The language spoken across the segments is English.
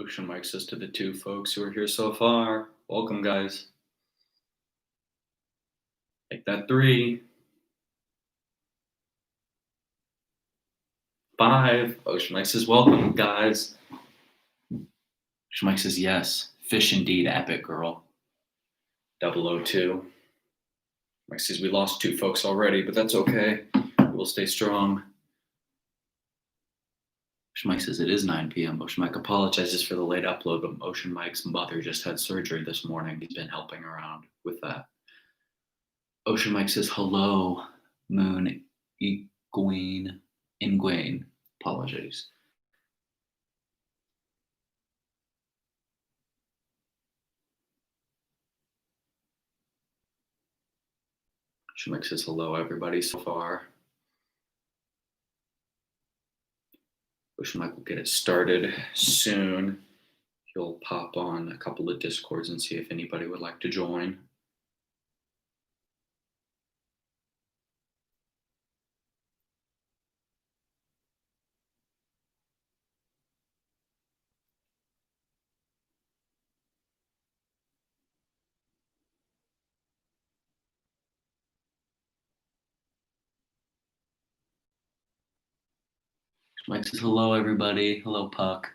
Ocean Mike says to the two folks who are here so far, welcome, guys. Take that 3, 5. Ocean Mike says, welcome, guys. Ocean Mike says, yes. Fish indeed, epic girl. 002. Mike says, we lost 2 folks already, but that's okay. We'll stay strong. Ocean Mike says, it is 9 p.m. Ocean Mike apologizes for the late upload, but Ocean Mike's mother just had surgery this morning. He's been helping around with that. Ocean Mike says, hello, Moon Ingwayne. Apologies. Ocean Mike says, hello, everybody so far. Ocean Mike will get it started soon. He'll pop on a couple of Discords and see if anybody would like to join. Mike says, hello, everybody. Hello, Puck.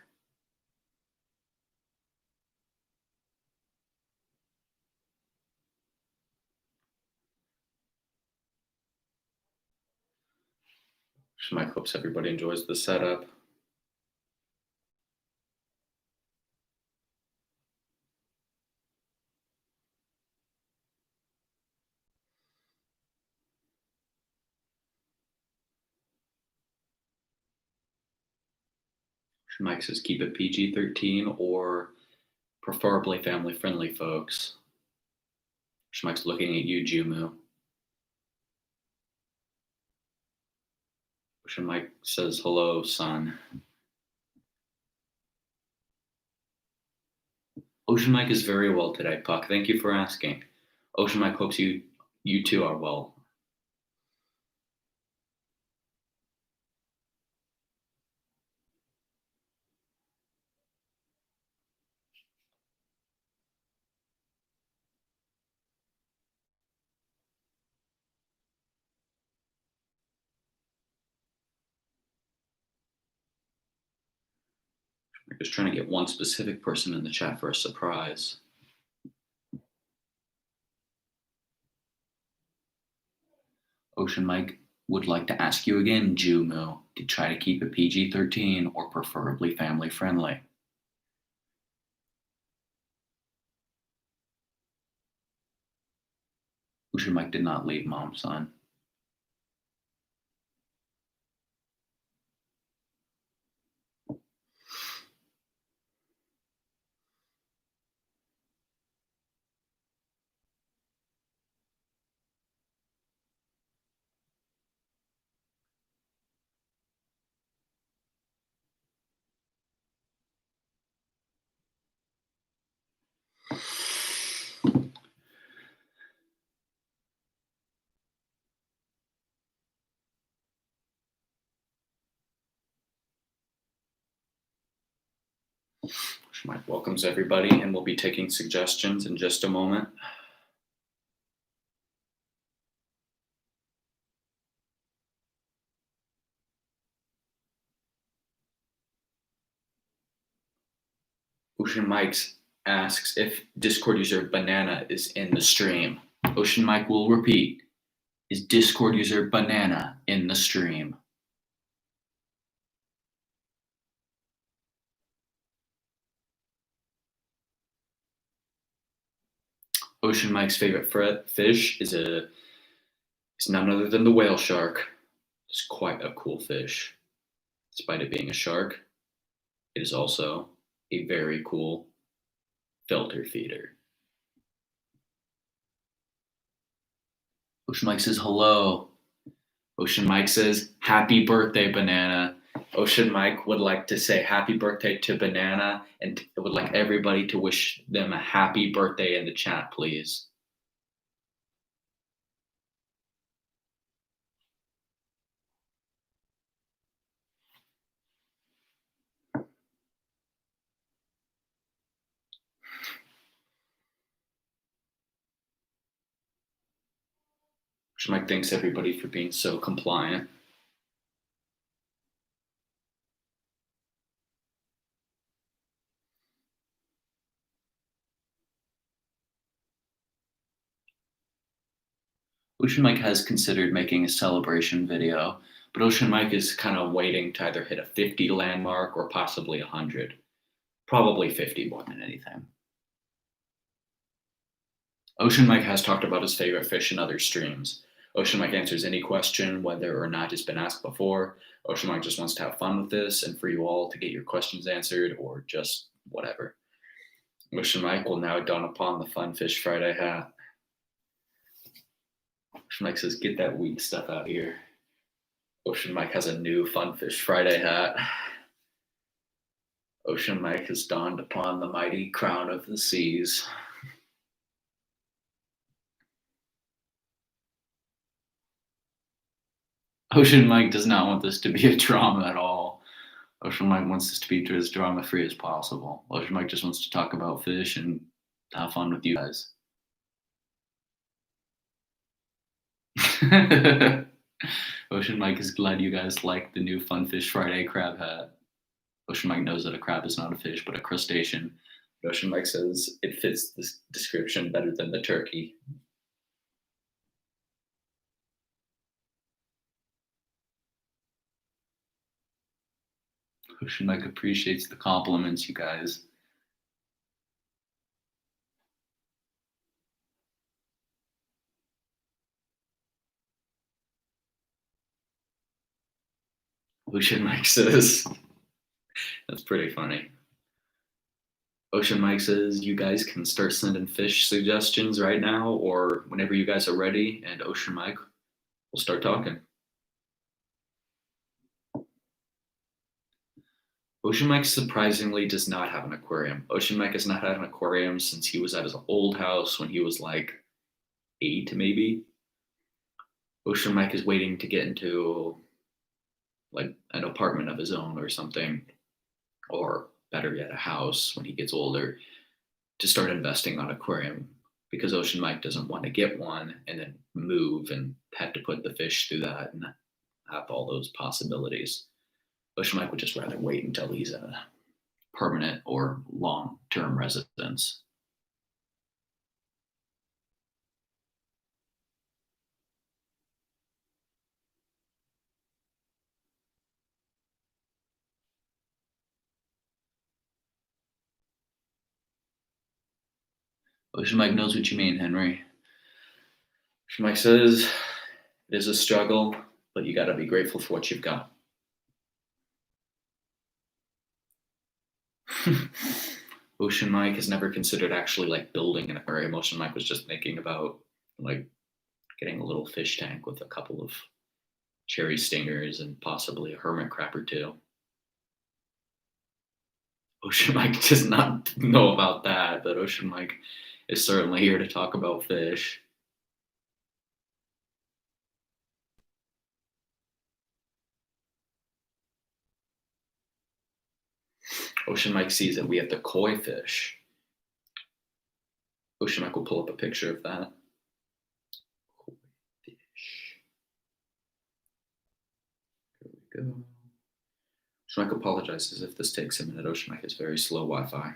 Mike hopes everybody enjoys the setup. Mike says, keep it PG-13 or preferably family-friendly, folks. Mike's looking at you, Jumu. Mike says, hello, son. Ocean Mike is very well today, Puck. Thank you for asking. Ocean Mike hopes you too are well. I'm just trying to get one specific person in the chat for a surprise. Ocean Mike would like to ask you again, Jumu, to try to keep it PG-13 or preferably family-friendly. Ocean Mike did not leave, Mom, son. Mike welcomes everybody, and we'll be taking suggestions in just a moment. Ocean Mike asks if Discord user Banana is in the stream. Ocean Mike will repeat, is Discord user Banana in the stream? Ocean Mike's favorite fish is none other than the whale shark. It's quite a cool fish. Despite it being a shark, it is also a very cool filter feeder. Ocean Mike says hello. Ocean Mike says happy birthday, Banana. Ocean Mike would like to say happy birthday to Banana and would like everybody to wish them a happy birthday in the chat, please. Ocean Mike thanks everybody for being so compliant. Ocean Mike has considered making a celebration video, but Ocean Mike is kind of waiting to either hit a 50 landmark or possibly 100. Probably 50 more than anything. Ocean Mike has talked about his favorite fish in other streams. Ocean Mike answers any question, whether or not it's been asked before. Ocean Mike just wants to have fun with this and for you all to get your questions answered or just whatever. Ocean Mike will now don upon the Fun Fish Friday hat. Ocean Mike says, get that weak stuff out here. Ocean Mike has a new Fun Fish Friday hat. Ocean Mike has donned upon the mighty crown of the seas. Ocean Mike does not want this to be a drama at all. Ocean Mike wants this to be as drama free as possible. Ocean Mike just wants to talk about fish and have fun with you guys. Ocean Mike is glad you guys like the new Fun Fish Friday crab hat. Ocean Mike knows that a crab is not a fish, but a crustacean. But Ocean Mike says it fits this description better than the turkey. Ocean Mike appreciates the compliments, you guys. Ocean Mike says, that's pretty funny. Ocean Mike says, you guys can start sending fish suggestions right now or whenever you guys are ready, and Ocean Mike will start talking. Ocean Mike surprisingly does not have an aquarium. Ocean Mike has not had an aquarium since he was at his old house when he was like 8, maybe. Ocean Mike is waiting to get into like an apartment of his own or something, or better yet, a house when he gets older, to start investing on aquarium because Ocean Mike doesn't want to get one and then move and have to put the fish through that and have all those possibilities. Ocean Mike would just rather wait until he's a permanent or long-term residence. Ocean Mike knows what you mean, Henry. Ocean Mike says, it is a struggle, but you got to be grateful for what you've got. Ocean Mike has never considered actually like building an aquarium. Ocean Mike was just thinking about like getting a little fish tank with a couple of cherry stingers and possibly a hermit crab or two. Ocean Mike does not know about that, but Ocean Mike is certainly here to talk about fish. Ocean Mike sees that we have the koi fish. Ocean Mike will pull up a picture of that. Koi fish. Here we go. Ocean Mike apologizes if this takes a minute. Ocean Mike has very slow Wi-Fi.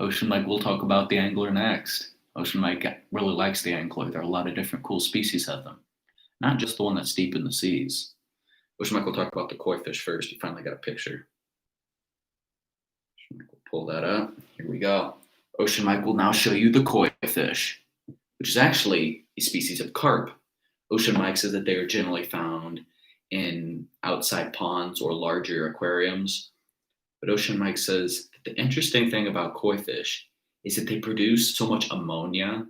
Ocean Mike will talk about the angler next. Ocean Mike really likes the angler. There are a lot of different cool species of them, not just the one that's deep in the seas. Ocean Mike will talk about the koi fish first. He finally got a picture. Ocean Mike will pull that up. Here we go. Ocean Mike will now show you the koi fish, which is actually a species of carp. Ocean Mike says that they are generally found in outside ponds or larger aquariums. But Ocean Mike says that the interesting thing about koi fish is that they produce so much ammonia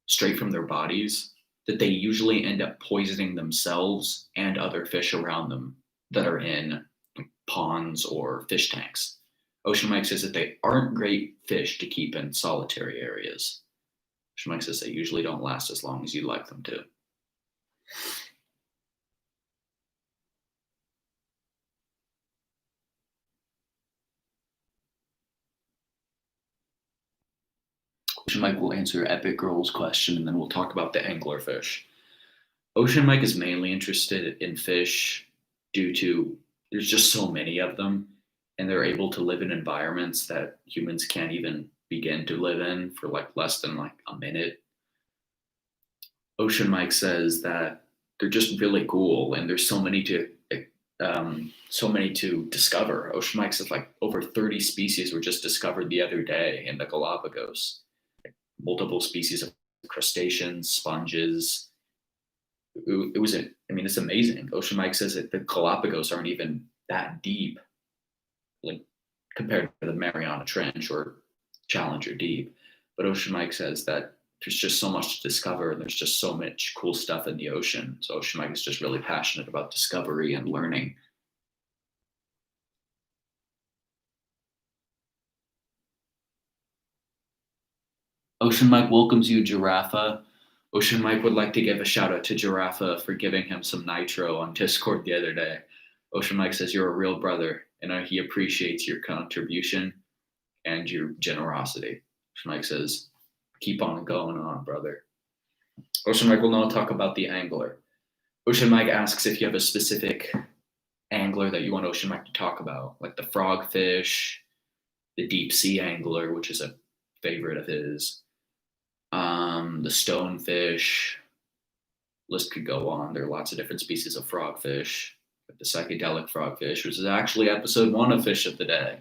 straight from their bodies that they usually end up poisoning themselves and other fish around them that are in ponds or fish tanks. Ocean Mike says that they aren't great fish to keep in solitary areas. Ocean Mike says they usually don't last as long as you'd like them to. Ocean Mike will answer Epic Girl's question, and then we'll talk about the anglerfish. Ocean Mike is mainly interested in fish due to there's just so many of them, and they're able to live in environments that humans can't even begin to live in for like less than like a minute. Ocean Mike says that they're just really cool, and there's so many to discover. Ocean Mike says like over 30 species were just discovered the other day in the Galapagos. Multiple species of crustaceans, sponges. It's amazing. Ocean Mike says that the Galapagos aren't even that deep, like compared to the Mariana Trench or Challenger Deep. But Ocean Mike says that there's just so much to discover, and there's just so much cool stuff in the ocean. So Ocean Mike is just really passionate about discovery and learning. Ocean Mike welcomes you, Giraffa. Ocean Mike would like to give a shout out to Giraffa for giving him some nitro on Discord the other day. Ocean Mike says you're a real brother, and he appreciates your contribution and your generosity. Ocean Mike says, keep on going on, brother. Ocean Mike will now talk about the angler. Ocean Mike asks if you have a specific angler that you want Ocean Mike to talk about, like the frogfish, the deep sea angler, which is a favorite of his, the stonefish. List could go on. There are lots of different species of frogfish, like the psychedelic frogfish, which is actually episode 1 of Fish of the Day,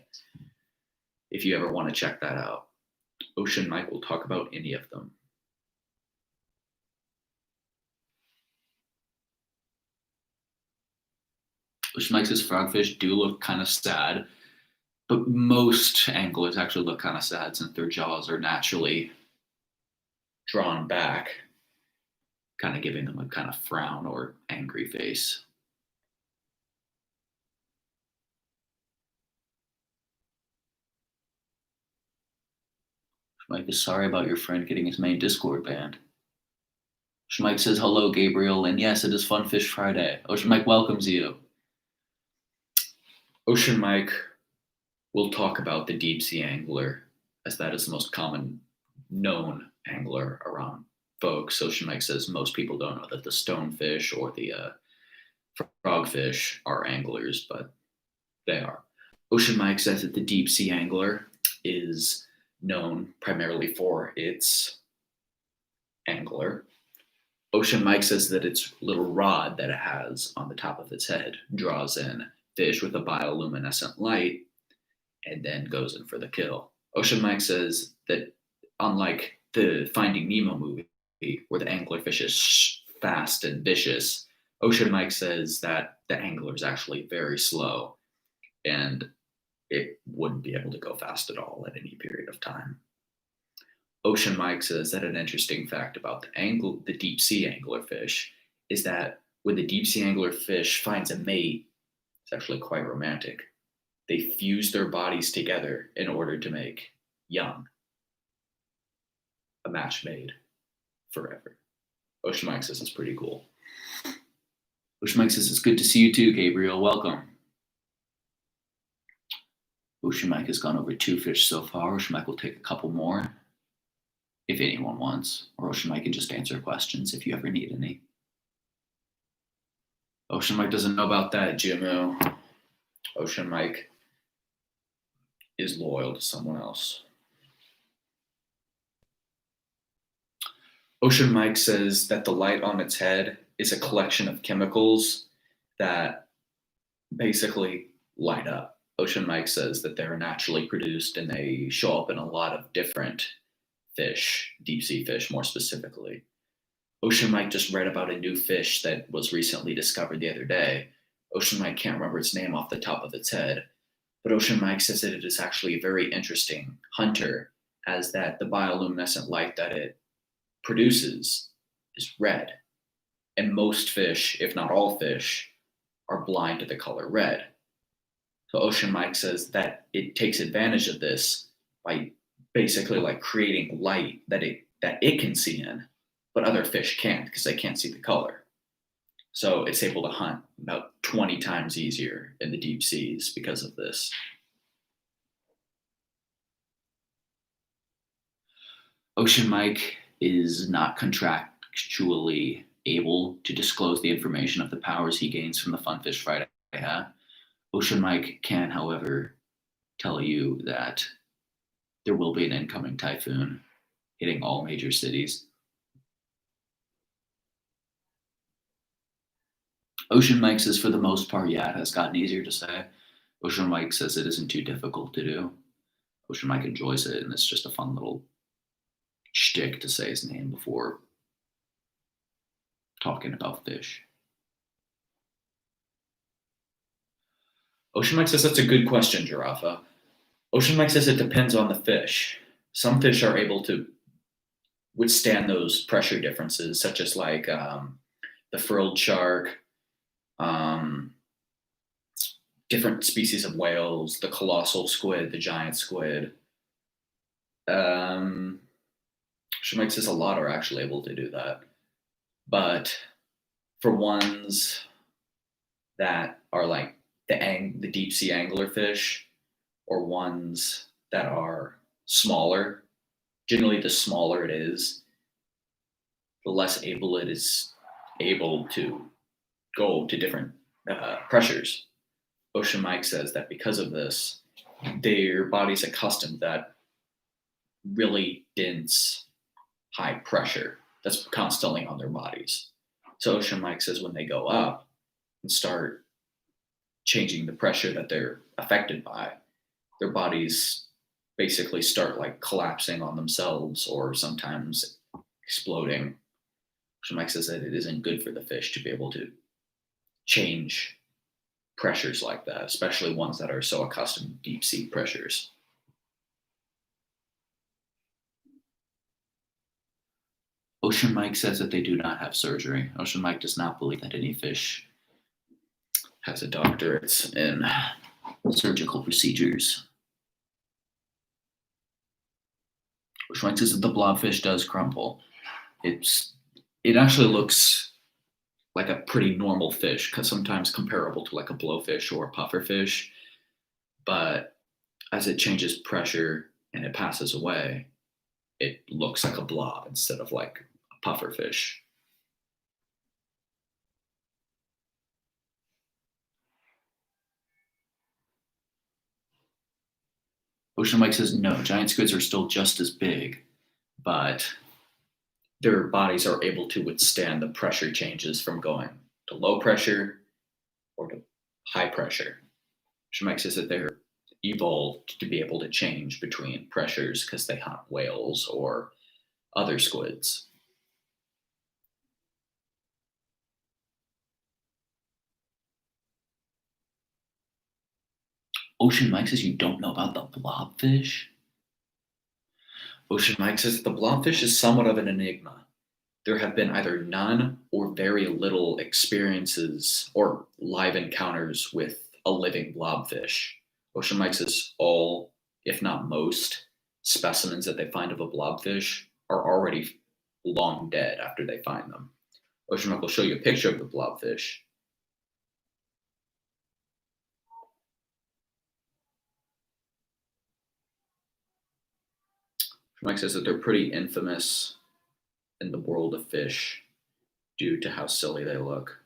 if you ever want to check that out. Ocean Mike will talk about any of them. Ocean Mike says frogfish do look kind of sad, but most anglers actually look kind of sad since their jaws are naturally drawn back, kind of giving them a kind of frown or angry face. Mike is sorry about your friend getting his main Discord banned. Ocean Mike says hello, Gabriel, and yes, it is Fun Fish Friday. Ocean Mike welcomes you. Ocean Mike will talk about the deep sea angler, as that is the most common known angler around folks. Ocean Mike says most people don't know that the stonefish or the frogfish are anglers, but they are. Ocean Mike says that the deep sea angler is known primarily for its angler. Ocean Mike says that its little rod that it has on the top of its head draws in fish with a bioluminescent light and then goes in for the kill. Ocean Mike says that unlike the Finding Nemo movie where the anglerfish is fast and vicious, Ocean Mike says that the angler is actually very slow and it wouldn't be able to go fast at all at any period of time. Ocean Mike says that an interesting fact about the deep sea anglerfish is that when the deep sea anglerfish finds a mate, it's actually quite romantic. They fuse their bodies together in order to make young. A match made forever. Ocean Mike says it's pretty cool. Ocean Mike says it's good to see you too, Gabriel. Welcome. Ocean Mike has gone over 2 fish so far. Ocean Mike will take a couple more if anyone wants, or Ocean Mike can just answer questions if you ever need any. Ocean Mike doesn't know about that, Jimmo. Ocean Mike is loyal to someone else. Ocean Mike says that the light on its head is a collection of chemicals that basically light up. Ocean Mike says that they're naturally produced and they show up in a lot of different fish, deep sea fish more specifically. Ocean Mike just read about a new fish that was recently discovered the other day. Ocean Mike can't remember its name off the top of its head, but Ocean Mike says that it is actually a very interesting hunter as that the bioluminescent light that it produces is red. And most fish, if not all fish, are blind to the color red. So Ocean Mike says that it takes advantage of this by basically like creating light that it can see in, but other fish can't because they can't see the color. So it's able to hunt about 20 times easier in the deep seas because of this. Ocean Mike is not contractually able to disclose the information of the powers he gains from the Funfish Friday hat. Ocean Mike can, however, tell you that there will be an incoming typhoon hitting all major cities. Ocean Mike says for the most part, yeah, it has gotten easier to say. Ocean Mike says it isn't too difficult to do. Ocean Mike enjoys it, and it's just a fun little shtick to say his name before talking about fish. Ocean Mike says that's a good question, Giraffa. Ocean Mike says it depends on the fish. Some fish are able to withstand those pressure differences, such as like the frilled shark, different species of whales, the colossal squid, the giant squid. Ocean Mike says a lot are actually able to do that. But for ones that are like the deep sea anglerfish, or ones that are smaller, generally the smaller it is, the less able it is able to go to different pressures. Ocean Mike says that because of this, their body's accustomed to that really dense, high pressure that's constantly on their bodies. So Ocean Mike says when they go up and start changing the pressure that they're affected by, their bodies basically start like collapsing on themselves or sometimes exploding. Ocean Mike says that it isn't good for the fish to be able to change pressures like that, especially ones that are so accustomed to deep sea pressures. Ocean Mike says that they do not have surgery. Ocean Mike does not believe that any fish has a doctorate in surgical procedures. Ocean Mike says that the blobfish does crumple. It actually looks like a pretty normal fish, sometimes comparable to like a blowfish or a pufferfish. But as it changes pressure and it passes away, it looks like a blob instead of like a pufferfish. Ocean Mike says no, giant squids are still just as big, but their bodies are able to withstand the pressure changes from going to low pressure or to high pressure. Ocean Mike says that they're evolved to be able to change between pressures because they hunt whales or other squids. Ocean Mike says you don't know about the blobfish? Ocean Mike says the blobfish is somewhat of an enigma. There have been either none or very little experiences or live encounters with a living blobfish. Ocean Mike says all, if not most, specimens that they find of a blobfish are already long dead after they find them. Ocean Mike will show you a picture of the blobfish. Mike says that they're pretty infamous in the world of fish due to how silly they look.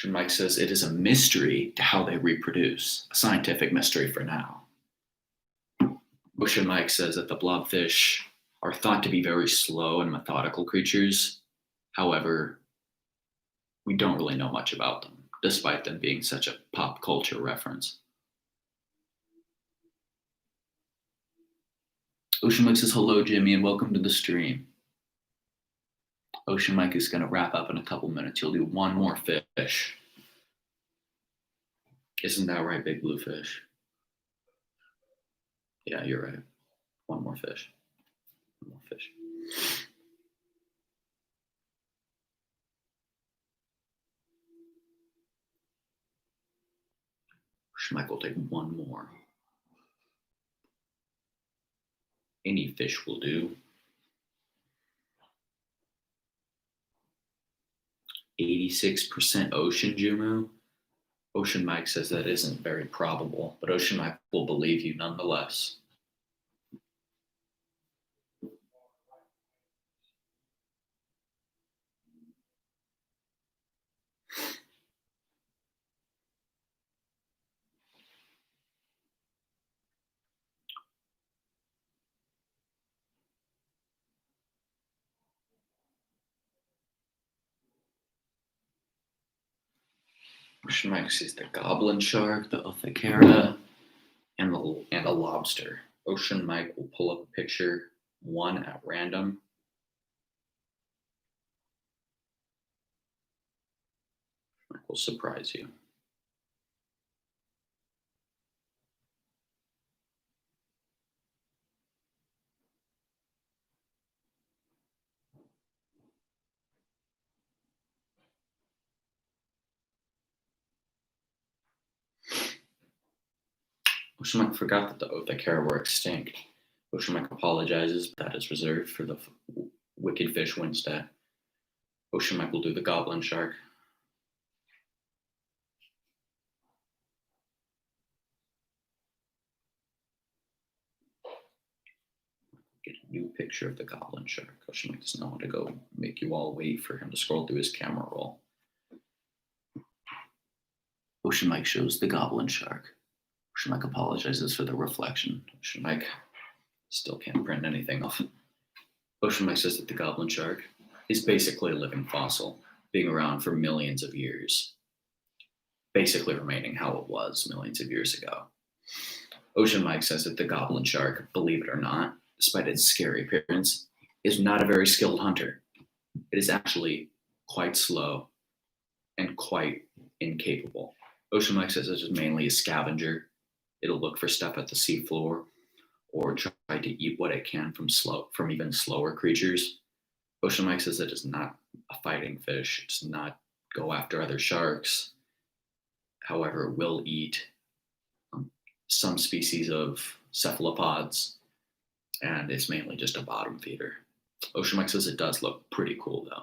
Mike says it is a mystery to how they reproduce, a scientific mystery for now. Ocean Mike says that the blobfish are thought to be very slow and methodical creatures. However, we don't really know much about them, despite them being such a pop culture reference. Ocean Mike says, hello, Jimmy, and welcome to the stream. Ocean Mike is going to wrap up in a couple minutes. He'll do one more fish. Isn't that right, big blue fish? Yeah, you're right. One more fish. One more fish. Schmeck will take one more. Any fish will do. 86% ocean, Jumu. Ocean Mike says that isn't very probable, but Ocean Mike will believe you nonetheless. Ocean Mike sees the goblin shark, the Othakera, and a lobster. Ocean Mike will pull up a picture, one at random. Mike will surprise you. Ocean Mike forgot that the Othakera were extinct. Ocean Mike apologizes, but that is reserved for the wicked fish Wednesday. Ocean Mike will do the goblin shark. Get a new picture of the goblin shark. Ocean Mike does not want to go make you all wait for him to scroll through his camera roll. Ocean Mike shows the goblin shark. Ocean Mike apologizes for the reflection. Ocean Mike still can't print anything off. Ocean Mike says that the goblin shark is basically a living fossil, being around for millions of years, basically remaining how it was millions of years ago. Ocean Mike says that the goblin shark, believe it or not, despite its scary appearance, is not a very skilled hunter. It is actually quite slow and quite incapable. Ocean Mike says it is mainly a scavenger. It'll look for stuff at the seafloor or try to eat what it can from even slower creatures. Ocean Mike says it is not a fighting fish. It does not go after other sharks. However, it will eat some species of cephalopods, and it's mainly just a bottom feeder. Ocean Mike says it does look pretty cool, though.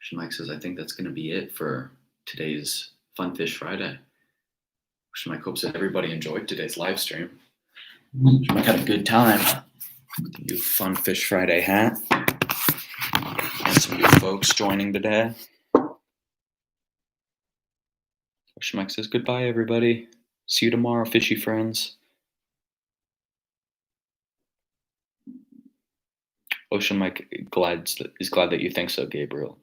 Ocean Mike says, I think that's going to be it for today's Fun Fish Friday. Ocean Mike hopes that everybody enjoyed today's live stream. Ocean Mike had a good time with the new Fun Fish Friday hat and some new folks joining today. Ocean Mike says, goodbye, everybody. See you tomorrow, fishy friends. Ocean Mike is glad that you think so, Gabriel.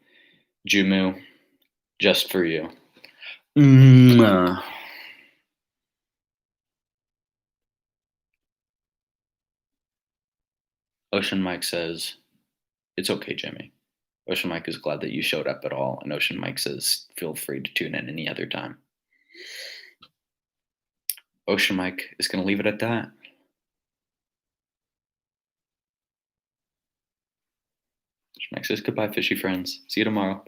Jumu, just for you. Ocean Mike says, it's okay, Jimmy. Ocean Mike is glad that you showed up at all, and Ocean Mike says, feel free to tune in any other time. Ocean Mike is going to leave it at that. Ocean Mike says, goodbye, fishy friends. See you tomorrow.